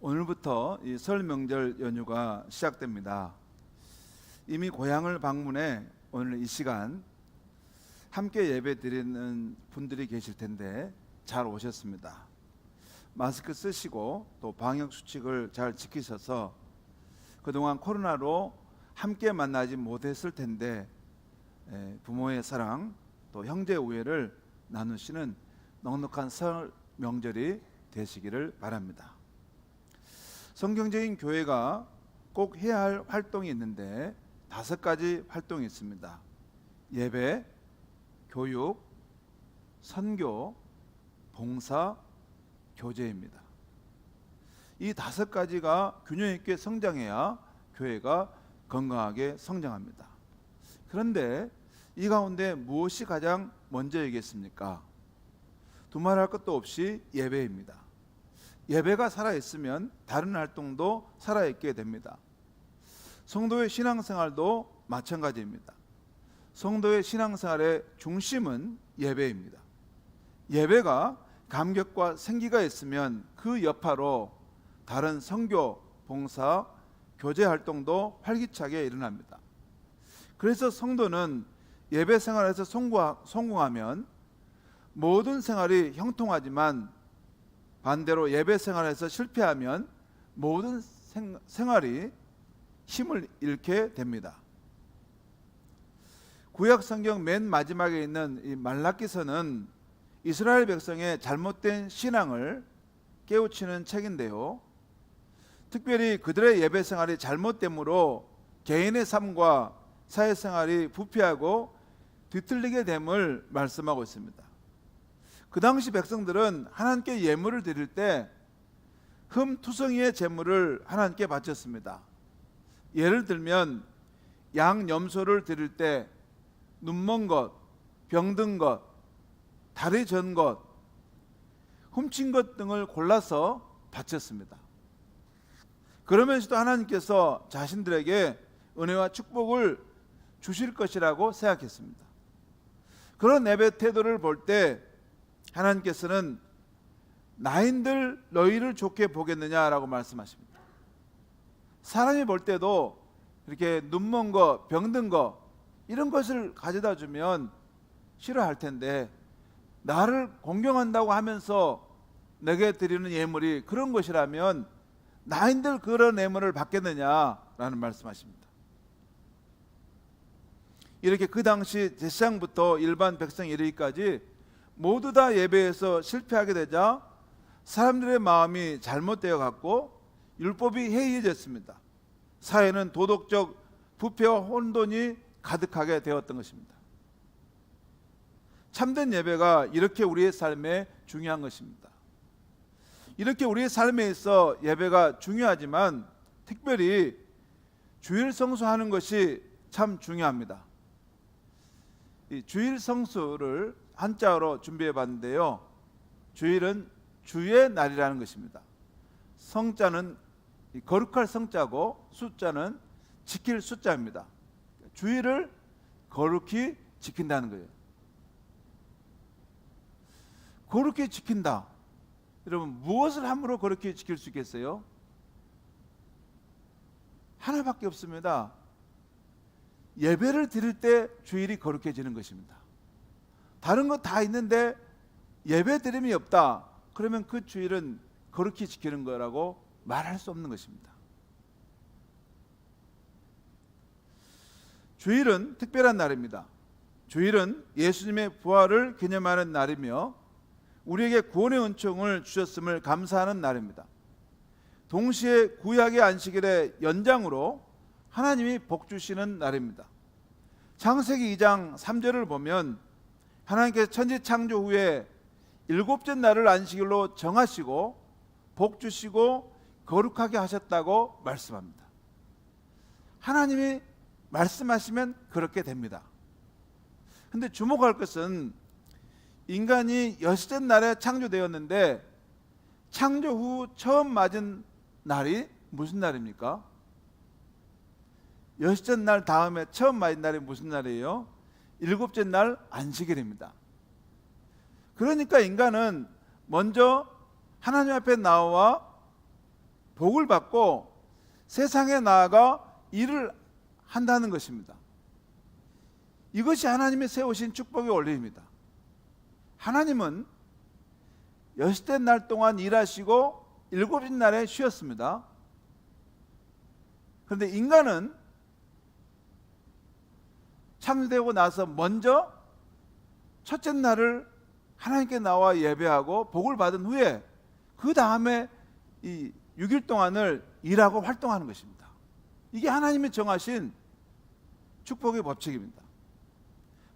오늘부터 이 설 명절 연휴가 시작됩니다. 이미 고향을 방문해 오늘 이 시간 함께 예배 드리는 분들이 계실 텐데 잘 오셨습니다. 마스크 쓰시고 또 방역 수칙을 잘 지키셔서 그동안 코로나로 함께 만나지 못했을 텐데 부모의 사랑 또 형제 우애를 나누시는 넉넉한 설 명절이 되시기를 바랍니다. 성경적인 교회가 꼭 해야 할 활동이 있는데 5가지 활동이 있습니다. 예배, 교육, 선교, 봉사, 교제입니다. 이 5가지가 균형 있게 성장해야 교회가 건강하게 성장합니다. 그런데 이 가운데 무엇이 가장 먼저이겠습니까? 두말할 것도 없이 예배입니다. 예배가 살아있으면 다른 활동도 살아있게 됩니다. 성도의 신앙생활도 마찬가지입니다. 성도의 신앙생활의 중심은 예배입니다. 예배가 감격과 생기가 있으면 그 여파로 다른 선교, 봉사, 교제 활동도 활기차게 일어납니다. 그래서 성도는 예배 생활에서 성공하면 모든 생활이 형통하지만 반대로 예배 생활에서 실패하면 모든 생활이 힘을 잃게 됩니다. 구약 성경 맨 마지막에 있는 이 말라기서는 이스라엘 백성의 잘못된 신앙을 깨우치는 책인데요. 특별히 그들의 예배 생활이 잘못됨으로 개인의 삶과 사회생활이 부패하고 뒤틀리게 됨을 말씀하고 있습니다. 그 당시 백성들은 하나님께 예물을 드릴 때 흠투성이의 제물을 하나님께 바쳤습니다. 예를 들면 양염소를 드릴 때 눈먼 것, 병든 것, 다리 전 것, 훔친 것 등을 골라서 바쳤습니다. 그러면서도 하나님께서 자신들에게 은혜와 축복을 주실 것이라고 생각했습니다. 그런 예배 태도를 볼 때 하나님께서는 나인들 너희를 좋게 보겠느냐라고 말씀하십니다. 사람이 볼 때도 이렇게 눈먼 거, 병든 거 이런 것을 가져다 주면 싫어할 텐데 나를 공경한다고 하면서 내게 드리는 예물이 그런 것이라면 나인들 그런 예물을 받겠느냐라는 말씀하십니다. 이렇게 그 당시 제사장부터 일반 백성에 이르기까지 모두 다 예배에서 실패하게 되자 사람들의 마음이 잘못되어 갔고 율법이 해이해졌습니다. 사회는 도덕적 부패와 혼돈이 가득하게 되었던 것입니다. 참된 예배가 이렇게 우리의 삶에 중요한 것입니다. 이렇게 우리의 삶에 있어 예배가 중요하지만 특별히 주일 성수하는 것이 참 중요합니다. 이 주일 성수를 한자어로 준비해 봤는데요. 주일은 주의 날이라는 것입니다. 성자는 거룩할 성자고 숫자는 지킬 숫자입니다. 주일을 거룩히 지킨다는 거예요. 거룩히 지킨다. 여러분 무엇을 함으로 거룩히 지킬 수 있겠어요? 하나밖에 없습니다. 예배를 드릴 때 주일이 거룩해지는 것입니다. 다른 거 다 있는데 예배 드림이 없다. 그러면 그 주일은 거룩히 지키는 거라고 말할 수 없는 것입니다. 주일은 특별한 날입니다. 주일은 예수님의 부활을 기념하는 날이며 우리에게 구원의 은총을 주셨음을 감사하는 날입니다. 동시에 구약의 안식일의 연장으로 하나님이 복 주시는 날입니다. 창세기 2장 3절을 보면 하나님께서 천지 창조 후에 7째 날을 안식일로 정하시고 복 주시고 거룩하게 하셨다고 말씀합니다. 하나님이 말씀하시면 그렇게 됩니다. 그런데 주목할 것은 인간이 6째 날에 창조되었는데 창조 후 처음 맞은 날이 무슨 날입니까? 6째 날 다음에 처음 맞은 날이 무슨 날이에요? 7째 날 안식일입니다. 그러니까 인간은 먼저 하나님 앞에 나와 복을 받고 세상에 나아가 일을 한다는 것입니다. 이것이 하나님이 세우신 축복의 원리입니다. 하나님은 6대 날 동안 일하시고 7째 날에 쉬었습니다. 그런데 인간은 창조되고 나서 먼저 첫째 날을 하나님께 나와 예배하고 복을 받은 후에 그 다음에 이 6일 동안을 일하고 활동하는 것입니다. 이게 하나님이 정하신 축복의 법칙입니다.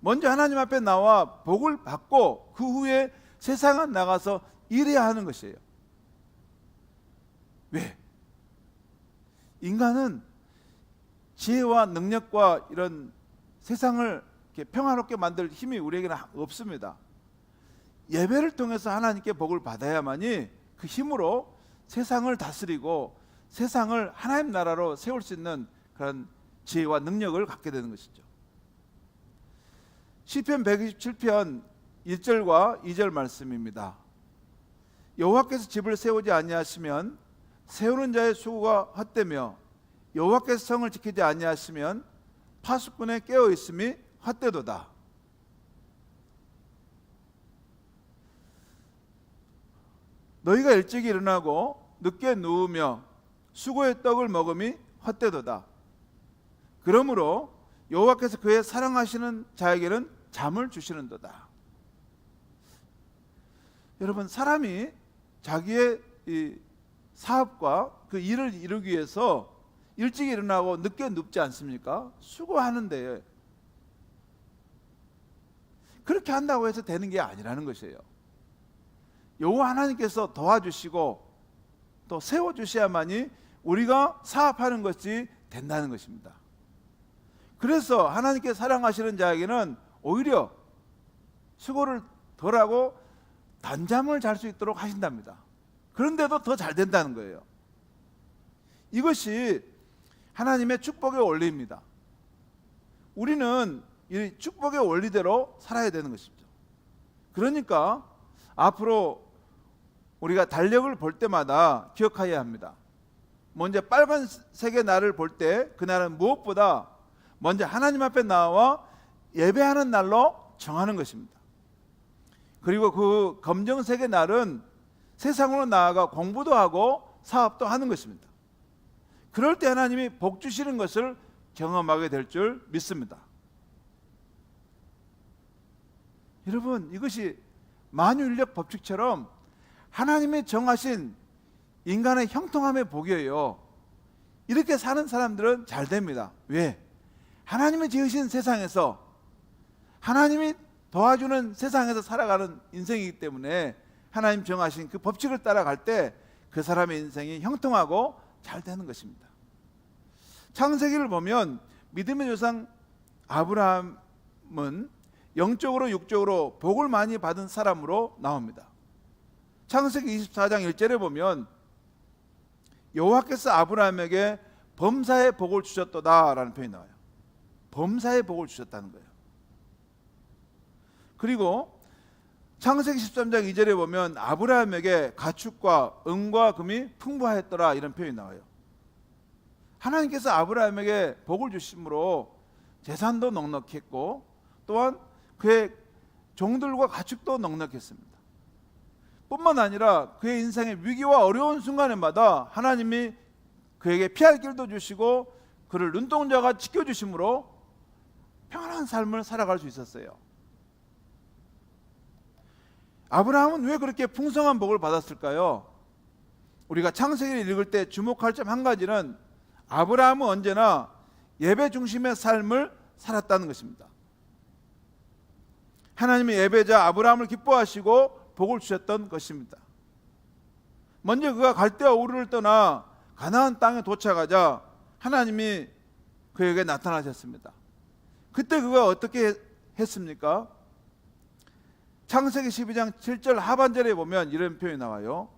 먼저 하나님 앞에 나와 복을 받고 그 후에 세상에 나가서 일해야 하는 것이에요. 왜? 인간은 지혜와 능력과 이런 세상을 이렇게 평화롭게 만들 힘이 우리에게는 없습니다. 예배를 통해서 하나님께 복을 받아야만이 그 힘으로 세상을 다스리고 세상을 하나님 나라로 세울 수 있는 그런 지혜와 능력을 갖게 되는 것이죠. 시편 127편 1절과 2절 말씀입니다. 여호와께서 집을 세우지 아니하시면 세우는 자의 수고가 헛되며 여호와께서 성을 지키지 아니하시면 파수꾼의 깨어 있음이 헛되도다. 너희가 일찍 일어나고 늦게 누우며 수고의 떡을 먹음이 헛되도다. 그러므로 여호와께서 그의 사랑하시는 자에게는 잠을 주시는도다. 여러분, 사람이 자기의 이 사업과 그 일을 이루기 위해서 일찍 일어나고 늦게 눕지 않습니까? 수고하는데 그렇게 한다고 해서 되는 게 아니라는 것이에요. 여호와 하나님께서 도와주시고 또 세워주셔야만이 우리가 사업하는 것이 된다는 것입니다. 그래서 하나님께 사랑하시는 자에게는 오히려 수고를 덜하고 단잠을 잘 수 있도록 하신답니다. 그런데도 더 잘 된다는 거예요. 이것이 하나님의 축복의 원리입니다. 우리는 이 축복의 원리대로 살아야 되는 것이죠. 그러니까 앞으로 우리가 달력을 볼 때마다 기억해야 합니다. 먼저 빨간색의 날을 볼 때 그날은 무엇보다 먼저 하나님 앞에 나와 예배하는 날로 정하는 것입니다. 그리고 그 검정색의 날은 세상으로 나아가 공부도 하고 사업도 하는 것입니다. 그럴 때 하나님이 복 주시는 것을 경험하게 될 줄 믿습니다. 여러분, 이것이 만유인력 법칙처럼 하나님이 정하신 인간의 형통함의 복이에요. 이렇게 사는 사람들은 잘 됩니다. 왜? 하나님이 지으신 세상에서 하나님이 도와주는 세상에서 살아가는 인생이기 때문에 하나님 정하신 그 법칙을 따라갈 때 그 사람의 인생이 형통하고 잘 되는 것입니다. 창세기를 보면 믿음의 조상 아브라함은 영적으로 육적으로 복을 많이 받은 사람으로 나옵니다. 창세기 24장 1절에 보면 여호와께서 아브라함에게 범사의 복을 주셨도다라는 표현이 나와요. 범사의 복을 주셨다는 거예요. 그리고 창세기 13장 2절에 보면 아브라함에게 가축과 은과 금이 풍부하였더라 이런 표현이 나와요. 하나님께서 아브라함에게 복을 주심으로 재산도 넉넉했고 또한 그의 종들과 가축도 넉넉했습니다. 뿐만 아니라 그의 인생의 위기와 어려운 순간에마다 하나님이 그에게 피할 길도 주시고 그를 눈동자가 지켜주심으로 평안한 삶을 살아갈 수 있었어요. 아브라함은 왜 그렇게 풍성한 복을 받았을까요? 우리가 창세기를 읽을 때 주목할 점 한 가지는 아브라함은 언제나 예배 중심의 삶을 살았다는 것입니다. 하나님의 예배자 아브라함을 기뻐하시고 복을 주셨던 것입니다. 먼저 그가 갈대아 우르를 떠나 가나안 땅에 도착하자 하나님이 그에게 나타나셨습니다. 그때 그가 어떻게 했습니까? 창세기 12장 7절 하반절에 보면 이런 표현이 나와요.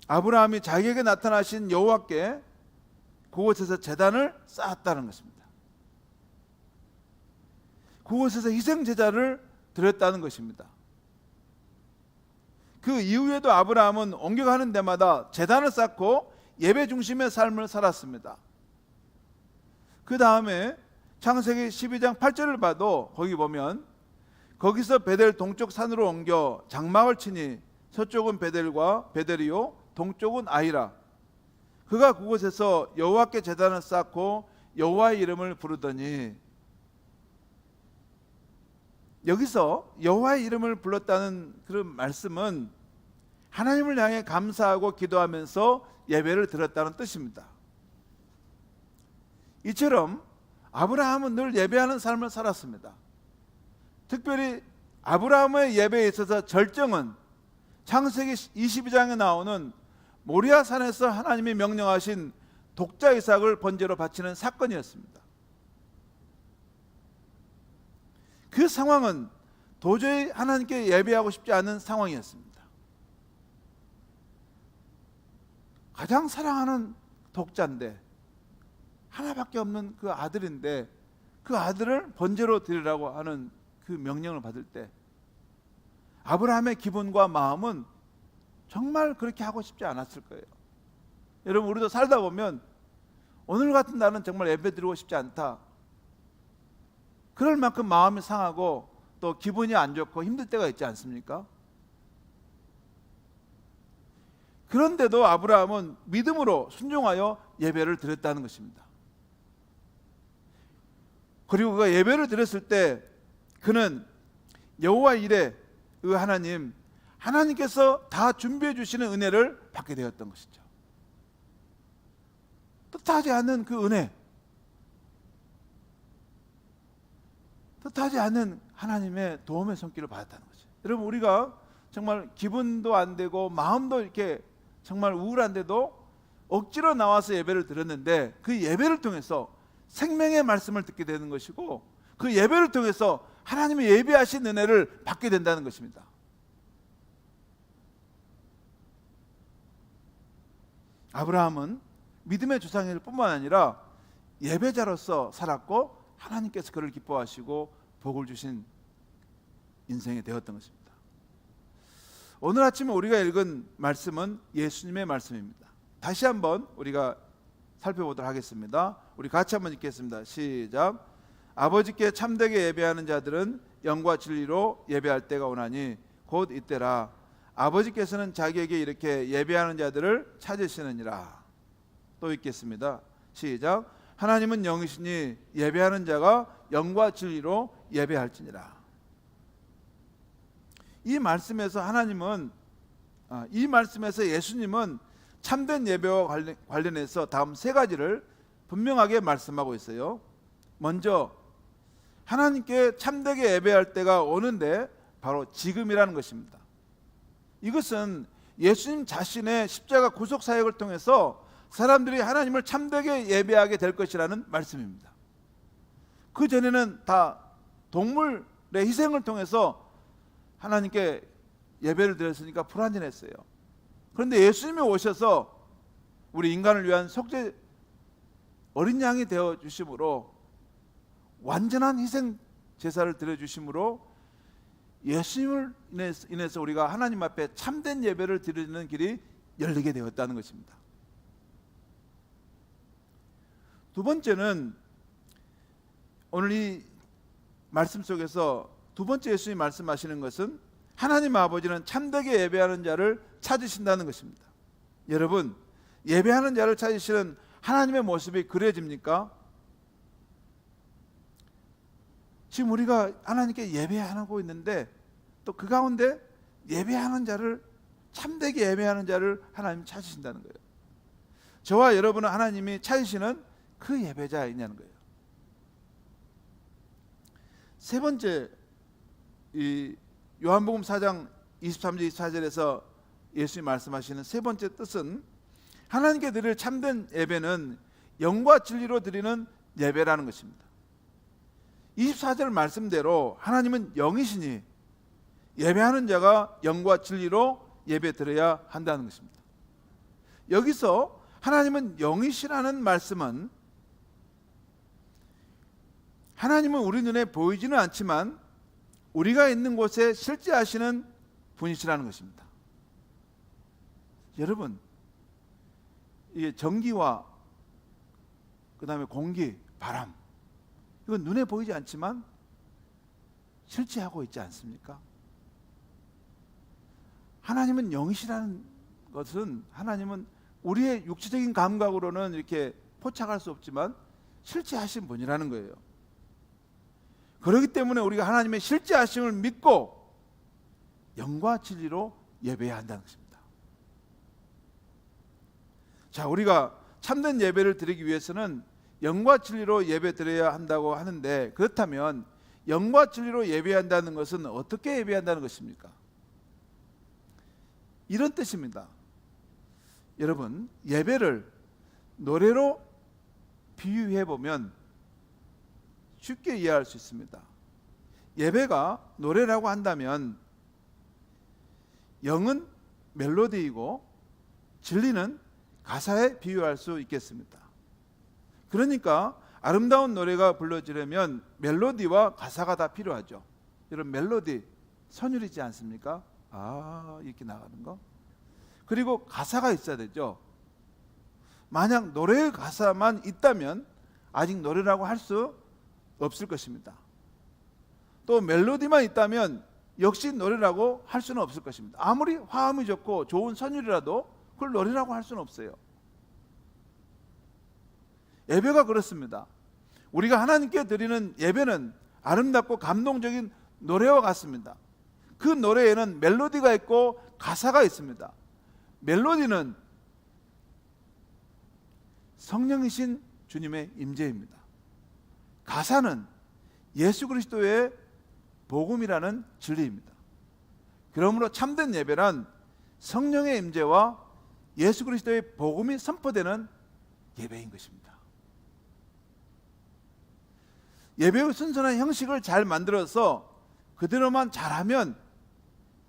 아브라함이 자기에게 나타나신 여호와께 그곳에서 제단을 쌓았다는 것입니다. 그곳에서 희생 제사를 드렸다는 것입니다. 그 이후에도 아브라함은 옮겨가는 데마다 제단을 쌓고 예배 중심의 삶을 살았습니다. 그 다음에 창세기 12장 8절을 봐도 거기 보면 거기서 베델 동쪽 산으로 옮겨 장막을 치니 서쪽은 베델과 베델이요 동쪽은 아이라. 그가 그곳에서 여호와께 제단을 쌓고 여호와의 이름을 부르더니, 여기서 여호와의 이름을 불렀다는 그런 말씀은 하나님을 향해 감사하고 기도하면서 예배를 드렸다는 뜻입니다. 이처럼 아브라함은 늘 예배하는 삶을 살았습니다. 특별히 아브라함의 예배에 있어서 절정은 창세기 22장에 나오는 모리아 산에서 하나님이 명령하신 독자 이삭을 번제로 바치는 사건이었습니다. 그 상황은 도저히 하나님께 예배하고 싶지 않은 상황이었습니다. 가장 사랑하는 독자인데, 하나밖에 없는 그 아들인데, 그 아들을 번제로 드리라고 하는 그 명령을 받을 때 아브라함의 기분과 마음은 정말 그렇게 하고 싶지 않았을 거예요. 여러분, 우리도 살다 보면 오늘 같은 날은 정말 예배 드리고 싶지 않다, 그럴 만큼 마음이 상하고 또 기분이 안 좋고 힘들 때가 있지 않습니까? 그런데도 아브라함은 믿음으로 순종하여 예배를 드렸다는 것입니다. 그리고 그가 예배를 드렸을 때 그는 여호와 이레, 그 하나님께서 다 준비해 주시는 은혜를 받게 되었던 것이죠. 뜻하지 않은 그 은혜, 뜻하지 않은 하나님의 도움의 손길을 받았다는 거죠. 여러분, 우리가 정말 기분도 안 되고 마음도 이렇게 정말 우울한데도 억지로 나와서 예배를 드렸는데, 그 예배를 통해서 생명의 말씀을 듣게 되는 것이고, 그 예배를 통해서 하나님의 예비하신 은혜를 받게 된다는 것입니다. 아브라함은 믿음의 조상일 뿐만 아니라 예배자로서 살았고, 하나님께서 그를 기뻐하시고 복을 주신 인생이 되었던 것입니다. 오늘 아침에 우리가 읽은 말씀은 예수님의 말씀입니다. 다시 한번 우리가 살펴보도록 하겠습니다. 우리 같이 한번 읽겠습니다. 시작. 아버지께 참되게 예배하는 자들은 영과 진리로 예배할 때가 오나니 곧 이때라. 아버지께서는 자기에게 이렇게 예배하는 자들을 찾으시느니라. 또 읽겠습니다. 시작. 하나님은 영이시니 예배하는 자가 영과 진리로 예배할지니라. 이 말씀에서 예수님은 참된 예배와 관련해서 다음 세 가지를 분명하게 말씀하고 있어요. 먼저 하나님께 참되게 예배할 때가 오는데 바로 지금이라는 것입니다. 이것은 예수님 자신의 십자가 구속 사역을 통해서 사람들이 하나님을 참되게 예배하게 될 것이라는 말씀입니다. 그 전에는 다 동물의 희생을 통해서 하나님께 예배를 드렸으니까 불완전했어요. 그런데 예수님이 오셔서 우리 인간을 위한 속죄 어린 양이 되어 주심으로, 완전한 희생 제사를 드려 주심으로 예수님을 인해서 우리가 하나님 앞에 참된 예배를 드리는 길이 열리게 되었다는 것입니다. 두 번째는 오늘 이 말씀 속에서 두 번째 예수님이 말씀하시는 것은 하나님 아버지는 참되게 예배하는 자를 찾으신다는 것입니다. 여러분, 예배하는 자를 찾으시는 하나님의 모습이 그려집니까? 지금 우리가 하나님께 예배하고 있는데 또 그 가운데 예배하는 자를, 참되게 예배하는 자를 하나님이 찾으신다는 거예요. 저와 여러분은 하나님이 찾으시는 그 예배자이냐는 거예요. 세 번째, 이 요한복음 4장 23절 24절에서 예수님이 말씀하시는 세 번째 뜻은 하나님께 드릴 참된 예배는 영과 진리로 드리는 예배라는 것입니다. 24절 말씀대로 하나님은 영이시니 예배하는 자가 영과 진리로 예배 드려야 한다는 것입니다. 여기서 하나님은 영이시라는 말씀은 하나님은 우리 눈에 보이지는 않지만 우리가 있는 곳에 실제하시는 분이시라는 것입니다. 여러분, 이게 전기와 그 다음에 공기, 바람, 이건 눈에 보이지 않지만 실체하고 있지 않습니까? 하나님은 영이시라는 것은, 하나님은 우리의 육체적인 감각으로는 이렇게 포착할 수 없지만 실체하신 분이라는 거예요. 그렇기 때문에 우리가 하나님의 실제하심을 믿고 영과 진리로 예배해야 한다는 것입니다. 자, 우리가 참된 예배를 드리기 위해서는 영과 진리로 예배 드려야 한다고 하는데, 그렇다면 영과 진리로 예배한다는 것은 어떻게 예배한다는 것입니까? 이런 뜻입니다. 여러분, 예배를 노래로 비유해 보면 쉽게 이해할 수 있습니다. 예배가 노래라고 한다면 영은 멜로디이고 진리는 가사에 비유할 수 있겠습니다. 그러니까 아름다운 노래가 불러지려면 멜로디와 가사가 다 필요하죠. 이런 멜로디 선율이지 않습니까? 이렇게 나가는 거. 그리고 가사가 있어야 되죠. 만약 노래의 가사만 있다면 아직 노래라고 할 수 없을 것입니다. 또 멜로디만 있다면 역시 노래라고 할 수는 없을 것입니다. 아무리 화음이 좋고 좋은 선율이라도 그걸 노래라고 할 수는 없어요. 예배가 그렇습니다. 우리가 하나님께 드리는 예배는 아름답고 감동적인 노래와 같습니다. 그 노래에는 멜로디가 있고 가사가 있습니다. 멜로디는 성령이신 주님의 임재입니다. 가사는 예수 그리스도의 복음이라는 진리입니다. 그러므로 참된 예배란 성령의 임재와 예수 그리스도의 복음이 선포되는 예배인 것입니다. 예배의 순수한 형식을 잘 만들어서 그대로만 잘하면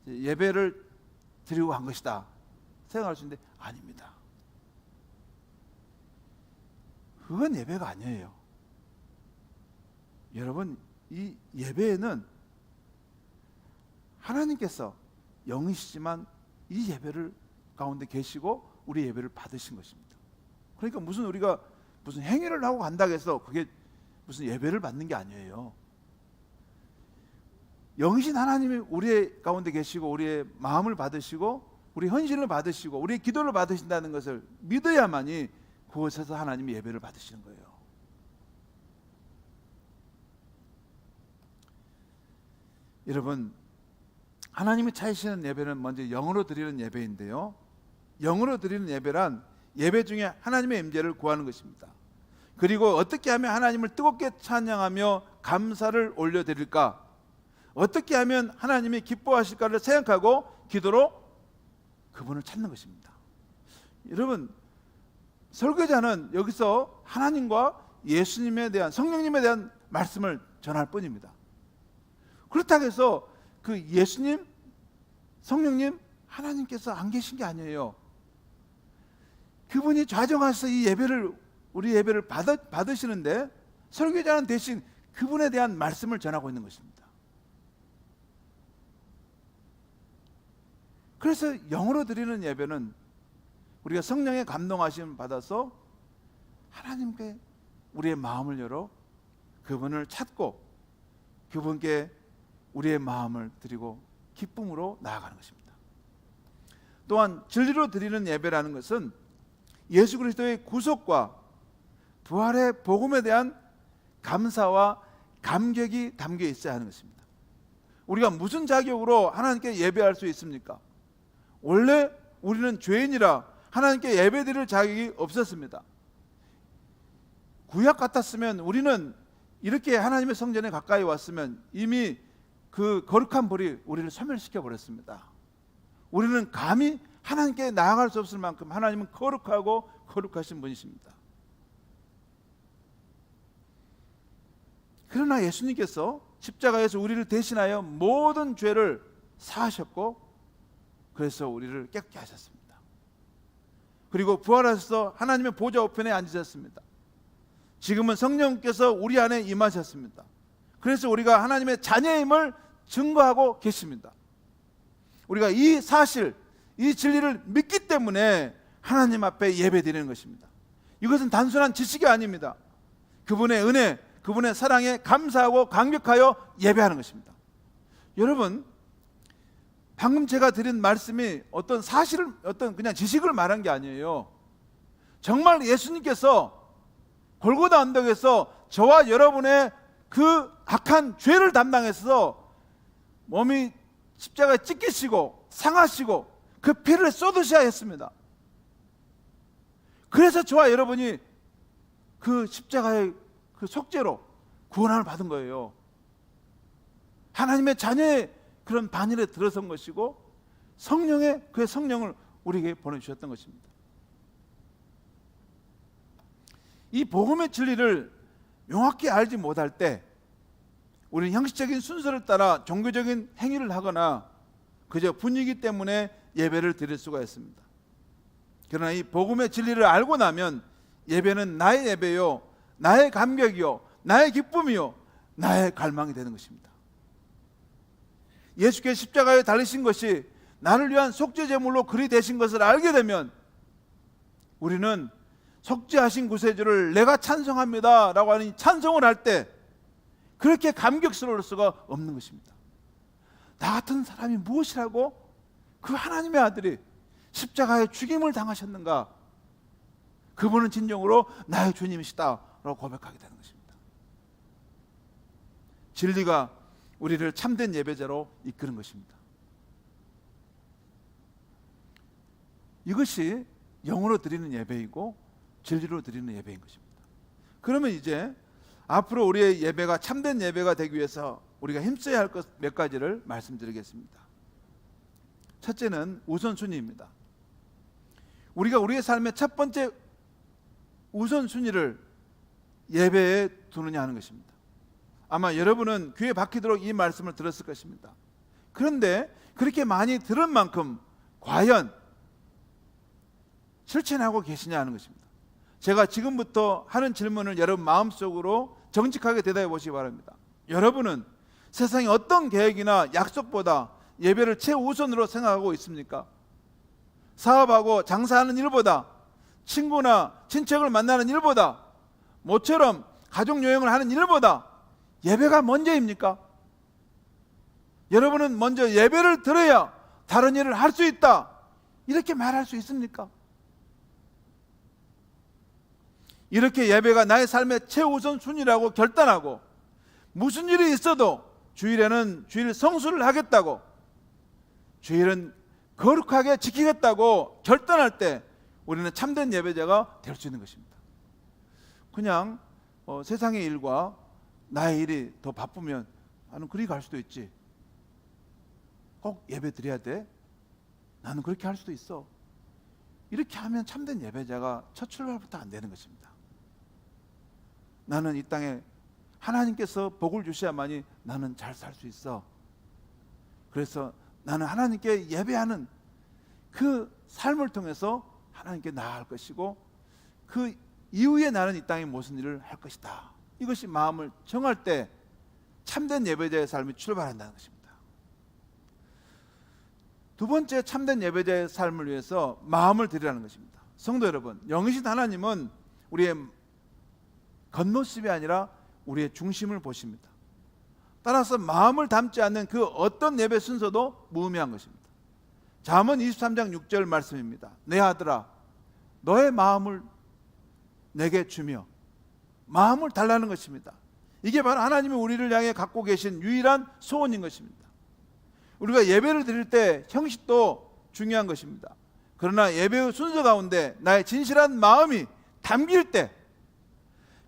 예배를 드리고 한 것이다 생각할 수 있는데, 아닙니다. 그건 예배가 아니에요. 여러분, 이 예배에는 하나님께서 영이시지만 이 예배를 가운데 계시고 우리 예배를 받으신 것입니다. 그러니까 우리가 무슨 행위를 하고 간다고 해서 그게 무슨 예배를 받는 게 아니에요. 영이신 하나님이 우리의 가운데 계시고 우리의 마음을 받으시고 우리 헌신을 받으시고 우리의 기도를 받으신다는 것을 믿어야만이 그곳에서 하나님이 예배를 받으시는 거예요. 여러분, 하나님이 찾으시는 예배는 먼저 영으로 드리는 예배인데요, 영으로 드리는 예배란 예배 중에 하나님의 임재를 구하는 것입니다. 그리고 어떻게 하면 하나님을 뜨겁게 찬양하며 감사를 올려드릴까, 어떻게 하면 하나님이 기뻐하실까를 생각하고 기도로 그분을 찾는 것입니다. 여러분, 설교자는 여기서 하나님과 예수님에 대한, 성령님에 대한 말씀을 전할 뿐입니다. 그렇다고 해서 그 예수님, 성령님, 하나님께서 안 계신 게 아니에요. 그분이 좌정하셔서 이 예배를, 우리 예배를 받으시는데 설교자는 대신 그분에 대한 말씀을 전하고 있는 것입니다. 그래서 영으로 드리는 예배는 우리가 성령의 감동하심을 받아서 하나님께 우리의 마음을 열어 그분을 찾고 그분께 우리의 마음을 드리고 기쁨으로 나아가는 것입니다. 또한 진리로 드리는 예배라는 것은 예수 그리스도의 구속과 부활의 복음에 대한 감사와 감격이 담겨 있어야 하는 것입니다. 우리가 무슨 자격으로 하나님께 예배할 수 있습니까? 원래 우리는 죄인이라 하나님께 예배드릴 자격이 없었습니다. 구약 같았으면, 우리는 이렇게 하나님의 성전에 가까이 왔으면 이미 그 거룩한 불이 우리를 소멸시켜 버렸습니다. 우리는 감히 하나님께 나아갈 수 없을 만큼 하나님은 거룩하고 거룩하신 분이십니다. 그러나 예수님께서 십자가에서 우리를 대신하여 모든 죄를 사하셨고, 그래서 우리를 깨끗게 하셨습니다. 그리고 부활하셔서 하나님의 보좌 우편에 앉으셨습니다. 지금은 성령께서 우리 안에 임하셨습니다. 그래서 우리가 하나님의 자녀임을 증거하고 계십니다. 우리가 이 사실, 이 진리를 믿기 때문에 하나님 앞에 예배드리는 것입니다. 이것은 단순한 지식이 아닙니다. 그분의 은혜, 그분의 사랑에 감사하고 감격하여 예배하는 것입니다. 여러분, 방금 제가 드린 말씀이 어떤 사실을, 어떤 그냥 지식을 말한 게 아니에요. 정말 예수님께서 골고다 언덕에서 저와 여러분의 그 악한 죄를 담당해서 몸이 십자가에 찢기시고 상하시고 그 피를 쏟으셔야 했습니다. 그래서 저와 여러분이 그 십자가의 그 속죄로 구원함을 받은 거예요. 하나님의 자녀의 그런 반열에 들어선 것이고 성령의 그의 성령을 우리에게 보내주셨던 것입니다. 이 복음의 진리를 명확히 알지 못할 때 우리는 형식적인 순서를 따라 종교적인 행위를 하거나 그저 분위기 때문에 예배를 드릴 수가 있습니다. 그러나 이 복음의 진리를 알고 나면 예배는 나의 예배요, 나의 감격이요, 나의 기쁨이요, 나의 갈망이 되는 것입니다. 예수께서 십자가에 달리신 것이 나를 위한 속죄 제물로 그리 되신 것을 알게 되면 우리는 속죄하신 구세주를 내가 찬송합니다 라고 하는 찬송을 할 때 그렇게 감격스러울 수가 없는 것입니다. 나 같은 사람이 무엇이라고 그 하나님의 아들이 십자가에 죽임을 당하셨는가? 그분은 진정으로 나의 주님이시다 라고 고백하게 되는 것입니다. 진리가 우리를 참된 예배자로 이끄는 것입니다. 이것이 영으로 드리는 예배이고 진리로 드리는 예배인 것입니다. 그러면 이제 앞으로 우리의 예배가 참된 예배가 되기 위해서 우리가 힘써야 할 것 몇 가지를 말씀드리겠습니다. 첫째는 우선순위입니다. 우리가 우리의 삶의 첫 번째 우선순위를 예배에 두느냐 하는 것입니다. 아마 여러분은 귀에 박히도록 이 말씀을 들었을 것입니다. 그런데 그렇게 많이 들은 만큼 과연 실천하고 계시냐 하는 것입니다. 제가 지금부터 하는 질문을 여러분 마음속으로 정직하게 대답해 보시기 바랍니다. 여러분은 세상의 어떤 계획이나 약속보다 예배를 최우선으로 생각하고 있습니까? 사업하고 장사하는 일보다, 친구나 친척을 만나는 일보다, 모처럼 가족여행을 하는 일보다 예배가 먼저입니까? 여러분은 먼저 예배를 드려야 다른 일을 할 수 있다, 이렇게 말할 수 있습니까? 이렇게 예배가 나의 삶의 최우선 순위라고 결단하고 무슨 일이 있어도 주일에는 주일 성수를 하겠다고, 주일은 거룩하게 지키겠다고 결단할 때 우리는 참된 예배자가 될 수 있는 것입니다. 그냥 세상의 일과 나의 일이 더 바쁘면 나는 그리 갈 수도 있지, 꼭 예배 드려야 돼, 나는 그렇게 할 수도 있어, 이렇게 하면 참된 예배자가 첫 출발부터 안 되는 것입니다. 나는 이 땅에 하나님께서 복을 주셔야만이 나는 잘 살 수 있어, 그래서 나는 하나님께 예배하는 그 삶을 통해서 하나님께 나아갈 것이고 그 이후에 나는 이 땅에 무슨 일을 할 것이다, 이것이 마음을 정할 때 참된 예배자의 삶이 출발한다는 것입니다. 두 번째, 참된 예배자의 삶을 위해서 마음을 드리라는 것입니다. 성도 여러분, 영이신 하나님은 우리의 겉모습이 아니라 우리의 중심을 보십니다. 따라서 마음을 담지 않는 그 어떤 예배 순서도 무의미한 것입니다. 잠언 23장 6절 말씀입니다. 내 아들아, 너의 마음을 내게 주며, 마음을 달라는 것입니다. 이게 바로 하나님이 우리를 향해 갖고 계신 유일한 소원인 것입니다. 우리가 예배를 드릴 때 형식도 중요한 것입니다. 그러나 예배의 순서 가운데 나의 진실한 마음이 담길 때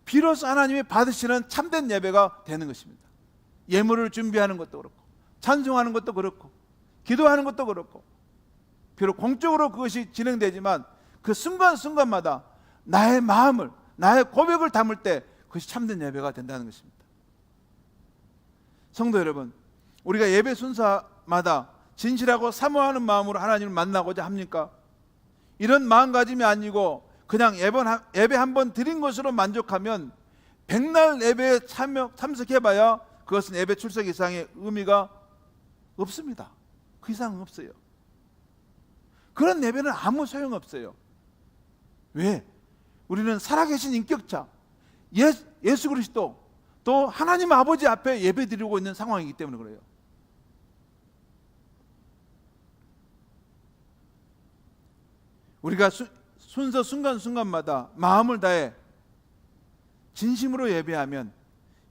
비로소 하나님이 받으시는 참된 예배가 되는 것입니다. 예물을 준비하는 것도 그렇고, 찬송하는 것도 그렇고, 기도하는 것도 그렇고, 비록 공적으로 그것이 진행되지만 그 순간순간마다 나의 마음을, 나의 고백을 담을 때 그것이 참된 예배가 된다는 것입니다. 성도 여러분, 우리가 예배 순서마다 진실하고 사모하는 마음으로 하나님을 만나고자 합니까? 이런 마음가짐이 아니고 그냥 예배 한 번 드린 것으로 만족하면 백날 예배에 참석해봐야 그것은 예배 출석 이상의 의미가 없습니다. 그 이상은 없어요. 그런 예배는 아무 소용없어요. 왜? 우리는 살아계신 인격자 예수 그리스도 또 하나님 아버지 앞에 예배 드리고 있는 상황이기 때문에 그래요. 우리가 순서 순간순간마다 마음을 다해 진심으로 예배하면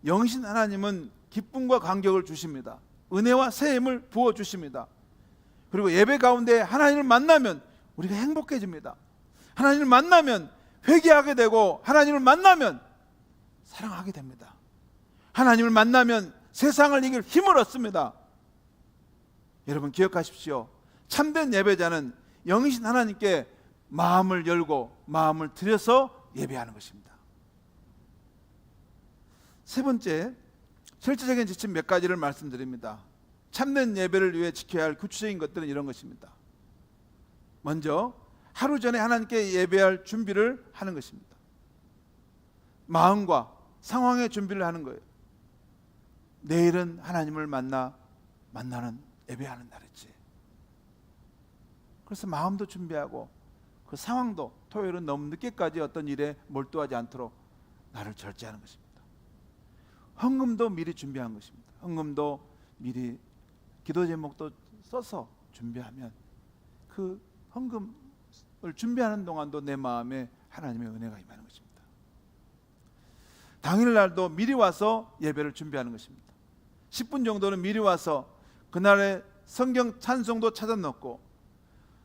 영신 하나님은 기쁨과 감격을 주십니다. 은혜와 새 힘을 부어주십니다. 그리고 예배 가운데 하나님을 만나면 우리가 행복해집니다. 하나님을 만나면 회개하게 되고, 하나님을 만나면 사랑하게 됩니다. 하나님을 만나면 세상을 이길 힘을 얻습니다. 여러분 기억하십시오. 참된 예배자는 영이신 하나님께 마음을 열고 마음을 들여서 예배하는 것입니다. 세 번째, 실제적인 지침 몇 가지를 말씀드립니다. 참된 예배를 위해 지켜야 할 구체적인 것들은 이런 것입니다. 먼저 하루 전에 하나님께 예배할 준비를 하는 것입니다. 마음과 상황의 준비를 하는 거예요. 내일은 하나님을 만나는 예배하는 날이지. 그래서 마음도 준비하고 그 상황도 토요일은 너무 늦게까지 어떤 일에 몰두하지 않도록 나를 절제하는 것입니다. 헌금도 미리 준비한 것입니다. 헌금도 미리 기도 제목도 써서 준비하면 그 헌금을 준비하는 동안도 내 마음에 하나님의 은혜가 임하는 것입니다. 당일날도 미리 와서 예배를 준비하는 것입니다. 10분 정도는 미리 와서 그날의 성경 찬송도 찾아 넣고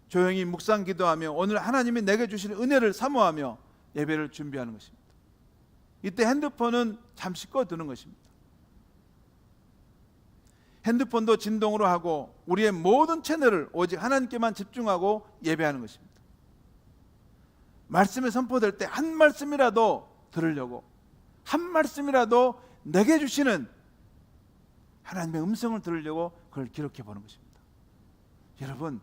조용히 묵상 기도하며 오늘 하나님이 내게 주실 은혜를 사모하며 예배를 준비하는 것입니다. 이때 핸드폰은 잠시 꺼두는 것입니다. 핸드폰도 진동으로 하고 우리의 모든 채널을 오직 하나님께만 집중하고 예배하는 것입니다. 말씀이 선포될 때 한 말씀이라도 들으려고, 한 말씀이라도 내게 주시는 하나님의 음성을 들으려고 그걸 기록해 보는 것입니다. 여러분,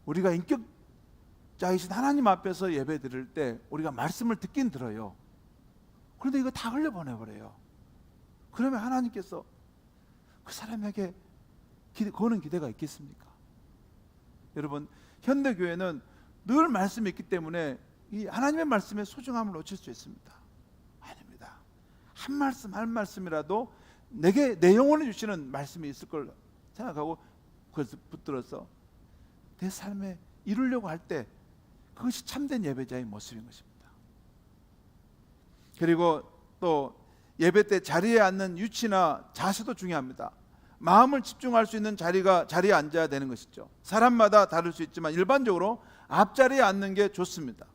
우리가 인격자이신 하나님 앞에서 예배 드릴 때 우리가 말씀을 듣긴 들어요. 그런데 이거 다 흘려보내버려요. 그러면 하나님께서 그 사람에게 거는 기대가 있겠습니까? 여러분, 현대교회는 늘 말씀이 있기 때문에 이 하나님의 말씀의 소중함을 놓칠 수 있습니다. 아닙니다. 한 말씀 한 말씀이라도 내게 내 영혼을 주시는 말씀이 있을 걸 생각하고 그것을 붙들어서 내 삶에 이루려고 할 때 그것이 참된 예배자의 모습인 것입니다. 그리고 또 예배 때 자리에 앉는 위치나 자세도 중요합니다. 마음을 집중할 수 있는 자리에 앉아야 되는 것이죠. 사람마다 다를 수 있지만 일반적으로 앞자리에 앉는 게 좋습니다.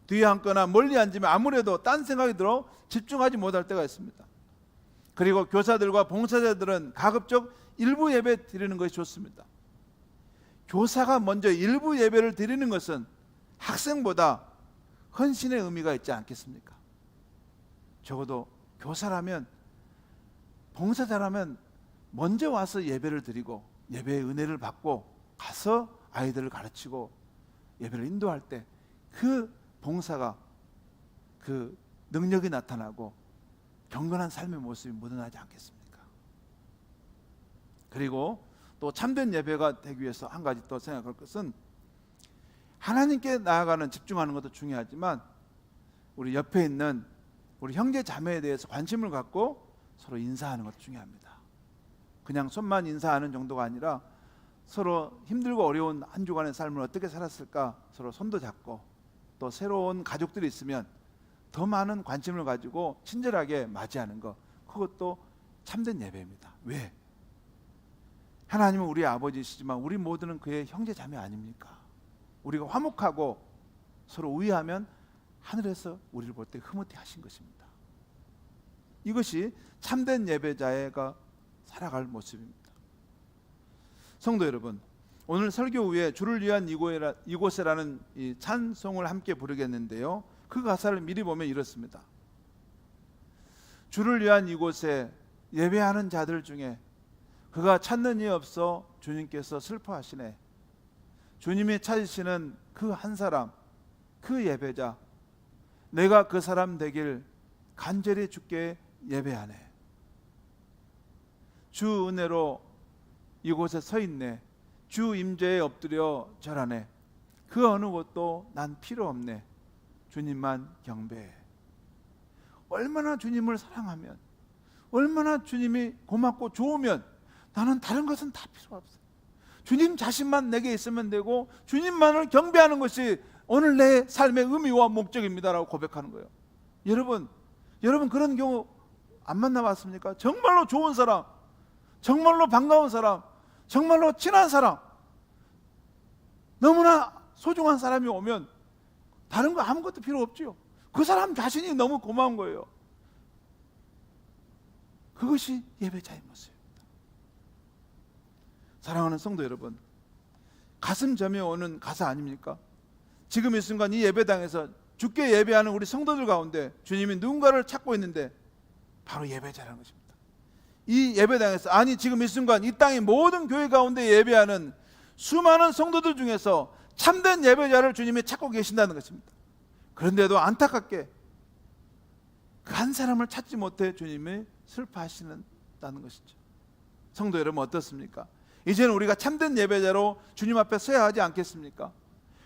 뒤에 앉거나 멀리 앉으면 아무래도 딴 생각이 들어 집중하지 못할 때가 있습니다. 그리고 교사들과 봉사자들은 가급적 일부 예배 드리는 것이 좋습니다. 교사가 먼저 일부 예배를 드리는 것은 학생보다 헌신의 의미가 있지 않겠습니까? 적어도 교사라면, 봉사자라면 먼저 와서 예배를 드리고 예배의 은혜를 받고 가서 아이들을 가르치고 예배를 인도할 때 그 봉사가 그 능력이 나타나고 경건한 삶의 모습이 묻어나지 않겠습니까? 그리고 또 참된 예배가 되기 위해서 한 가지 더 생각할 것은 하나님께 나아가는 집중하는 것도 중요하지만 우리 옆에 있는 우리 형제 자매에 대해서 관심을 갖고 서로 인사하는 것도 중요합니다. 그냥 손만 인사하는 정도가 아니라 서로 힘들고 어려운 한 주간의 삶을 어떻게 살았을까 서로 손도 잡고 또 새로운 가족들이 있으면 더 많은 관심을 가지고 친절하게 맞이하는 것, 그것도 참된 예배입니다. 왜? 하나님은 우리 아버지시지만 우리 모두는 그의 형제 자매 아닙니까? 우리가 화목하고 서로 우애하면 하늘에서 우리를 볼 때 흐뭇해 하신 것입니다. 이것이 참된 예배자가 살아갈 모습입니다. 성도 여러분, 오늘 설교 후에 주를 위한 이곳에라는 이 찬송을 함께 부르겠는데요, 그 가사를 미리 보면 이렇습니다. 주를 위한 이곳에 예배하는 자들 중에 그가 찾는 이 없어 주님께서 슬퍼하시네. 주님이 찾으시는 그 한 사람, 그 예배자, 내가 그 사람 되길 간절히 주께 예배하네. 주 은혜로 이곳에 서 있네. 주 임재에 엎드려 절하네. 그 어느 것도 난 필요 없네. 주님만 경배해. 얼마나 주님을 사랑하면, 얼마나 주님이 고맙고 좋으면 나는 다른 것은 다 필요 없어. 주님 자신만 내게 있으면 되고 주님만을 경배하는 것이 오늘 내 삶의 의미와 목적입니다라고 고백하는 거예요. 여러분 그런 경우 안 만나봤습니까? 정말로 좋은 사람, 정말로 반가운 사람, 정말로 친한 사람, 너무나 소중한 사람이 오면 다른 거 아무것도 필요 없죠. 그 사람 자신이 너무 고마운 거예요. 그것이 예배자의 모습입니다. 사랑하는 성도 여러분, 가슴 저며 오는 가사 아닙니까? 지금 이 순간 이 예배당에서 주께 예배하는 우리 성도들 가운데 주님이 누군가를 찾고 있는데 바로 예배자라는 것입니다. 이 예배당에서, 아니 지금 이 순간 이 땅의 모든 교회 가운데 예배하는 수많은 성도들 중에서 참된 예배자를 주님이 찾고 계신다는 것입니다. 그런데도 안타깝게 그 한 사람을 찾지 못해 주님이 슬퍼하시는다는 것이죠. 성도 여러분 어떻습니까? 이제는 우리가 참된 예배자로 주님 앞에 서야 하지 않겠습니까?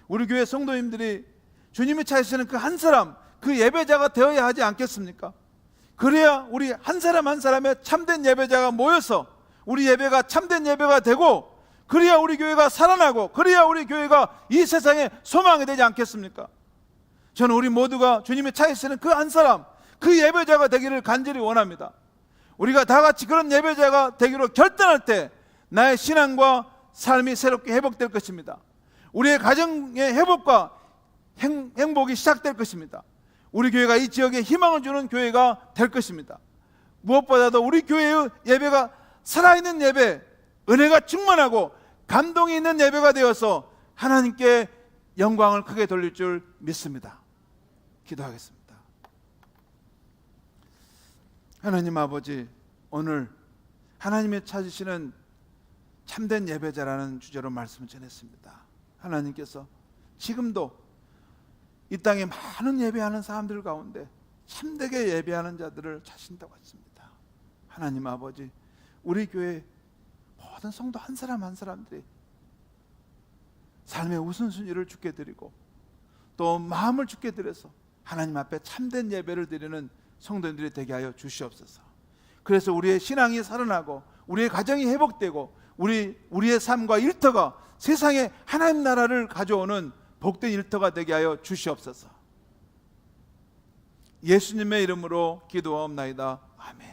우리 교회 성도님들이 주님이 찾으시는 그 한 사람, 그 예배자가 되어야 하지 않겠습니까? 그래야 우리 한 사람 한 사람의 참된 예배자가 모여서 우리 예배가 참된 예배가 되고, 그래야 우리 교회가 살아나고, 그래야 우리 교회가 이 세상에 소망이 되지 않겠습니까? 저는 우리 모두가 주님이 찾으시는 그 한 사람, 그 예배자가 되기를 간절히 원합니다. 우리가 다 같이 그런 예배자가 되기로 결단할 때 나의 신앙과 삶이 새롭게 회복될 것입니다. 우리의 가정의 회복과 행복이 시작될 것입니다. 우리 교회가 이 지역에 희망을 주는 교회가 될 것입니다. 무엇보다도 우리 교회의 예배가 살아있는 예배, 은혜가 충만하고 감동이 있는 예배가 되어서 하나님께 영광을 크게 돌릴 줄 믿습니다. 기도하겠습니다. 하나님 아버지, 오늘 하나님이 찾으시는 참된 예배자라는 주제로 말씀을 전했습니다. 하나님께서 지금도 이 땅에 많은 예배하는 사람들 가운데 참되게 예배하는 자들을 찾으신다고 했습니다. 하나님 아버지, 우리 교회 모든 성도 한 사람 한 사람들이 삶의 우선순위를 주께 드리고 또 마음을 주께 드려서 하나님 앞에 참된 예배를 드리는 성도들이 되게 하여 주시옵소서. 그래서 우리의 신앙이 살아나고 우리의 가정이 회복되고 우리의 삶과 일터가 세상에 하나님 나라를 가져오는 복된 일터가 되게 하여 주시옵소서. 예수님의 이름으로 기도하옵나이다. 아멘.